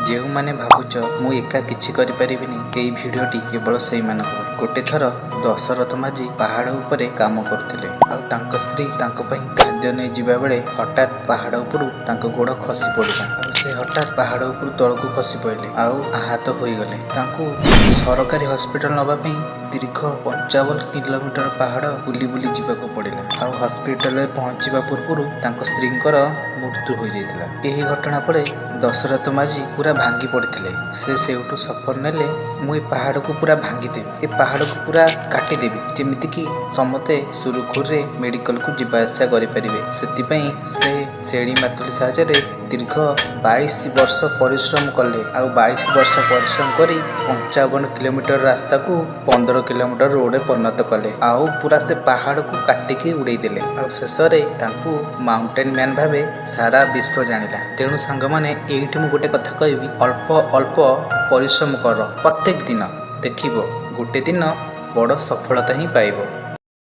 जो मैंने भावुच मु एका किछि करि परिबिनी एई भिडियोटी केवल सेई मानक गोटे थर दशरथ माझी पहाड़ उपरे काम करथिले आ तांको स्त्री तांको पई खाद्य नै जिबा बेले हठात पहाड़ उपरु तांको गोड़ खसी पड़िला आ से हठात पहाड़ उपरु तळकु खसी पड़ले आ आहत होई गले। तांको सरकारी हॉस्पिटल नबा पई दीर्घ 55 किलोमीटर पहाड़ बुली बुली जीवाको पड़िला आ हॉस्पिटल रे पहुंचीबा पूर्वरु तांको स्त्रींकर मृत्यु हो जाइतिला। एही घटना पड़े दशरथ माझी पूरा भांगी पड़ते से सेउठू सफर नेले मु पहाड़ को पूरा भांगी देवी ए पहाड़ को पूरा काटी देवी जेमिति कि समते सुरुखुरे मेडिकल को जिबा आसा करि परिबे। सेतिपई से शेणी मातुली साहाय्य रे दीर्घ 22 वर्ष परिश्रम कले आ 22 वर्ष परिश्रम करी 55 किलोमीटर रास्ता को 15 किलोमीटर रोड परिणत कले आ पूरा से पहाड़ को काटिकी उड़े देले आ शेष रे तांकू माउंटेन मैन भावे सारा विश्व जानिला। तेणु सांग माने एइठी मु गोटे कथा कहबी अल्प अल्प परिश्रम कर प्रत्येक दिन देखिबो गोटे दिन बड़ सफलता ही पाइबो।